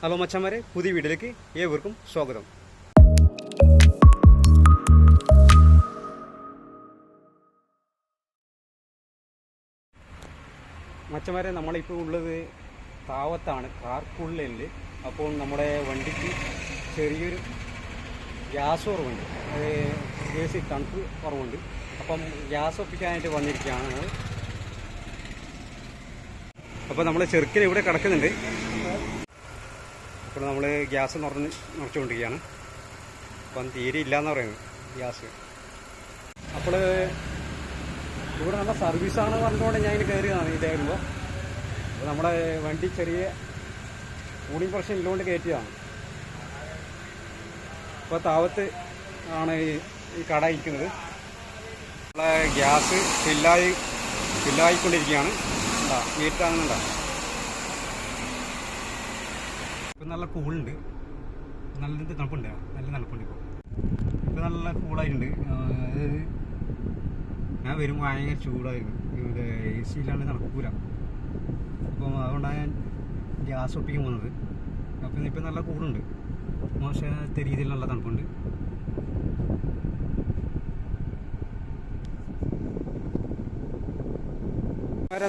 Hello മച്ചാന്മാരെ, പുതിയ വീഡിയോയിലേക്ക് ഏവർക്കും സ്വാഗതം. മച്ചാന്മാരെ, നമ്മളിപ്പോൾ ഉള്ളത് താവത്താണ്, കാർക്കുള്ളിൽ. അപ്പോൾ നമ്മുടെ വണ്ടിക്ക് ചെറിയൊരു ഗ്യാസ് കുറവുണ്ട്, അത് തണുപ്പ് കുറവുണ്ട്. അപ്പം ഗ്യാസ് ഒപ്പിക്കാനായിട്ട് വന്നിരിക്കുകയാണ്. അപ്പോൾ നമ്മൾ ചെറുക്കിൽ ഇവിടെ കിടക്കുന്നുണ്ട്. അപ്പോൾ നമ്മൾ ഗ്യാസ് നിറച്ചുകൊണ്ടിരിക്കുകയാണ്. അപ്പം തീരെ ഇല്ലയെന്ന് പറയുന്നത് ഗ്യാസ്. അപ്പോൾ ഇവിടെ നല്ല സർവീസാണ് പറഞ്ഞുകൊണ്ട് ഞാൻ ഇങ്ങനെ കയറിയതാണ് ഇത് വരുമ്പോൾ. അപ്പോൾ നമ്മുടെ വണ്ടി ചെറിയ കൂളിംഗ് പ്രശ്നം ഇല്ലുകൊണ്ട് കയറ്റിയതാണ്. ഇപ്പോൾ താവത്ത് ആണ് ഈ കട ഇരിക്കുന്നത്. നമ്മളെ ഗ്യാസ് ഫില്ലായിക്കൊണ്ടിരിക്കുകയാണ്. വീട്ടാകുന്നുണ്ടോ? ഇപ്പം നല്ല കൂളുണ്ട്, നല്ല തണുപ്പുണ്ട്, നല്ല തണുപ്പുണ്ട്. ഇപ്പോൾ നല്ല കൂളായിട്ടുണ്ട്. ഞാൻ വരുമ്പോൾ ഭയങ്കര ചൂടായിരുന്നു, ഇവിടെ എ സി ഇല്ലാണ്ട് നടക്കൂല. അപ്പം അതുകൊണ്ടാണ് ഞാൻ ഗ്യാസ് ഒപ്പിക്കാൻ പോകുന്നത്. അപ്പം ഇപ്പം നല്ല കൂടുണ്ട്, മോശത്തെ രീതിയിൽ നല്ല തണുപ്പുണ്ട്.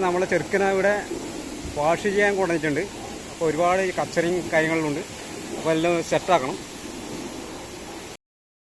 നമ്മളെ ചെറുക്കനെ ഇവിടെ വാഷ് ചെയ്യാൻ കൊണ്ടുവന്നിട്ടുണ്ട്. അപ്പോൾ ഒരുപാട് കച്ചറയും കാര്യങ്ങളിലുണ്ട്. അപ്പോൾ എല്ലാം സെറ്റാക്കണം.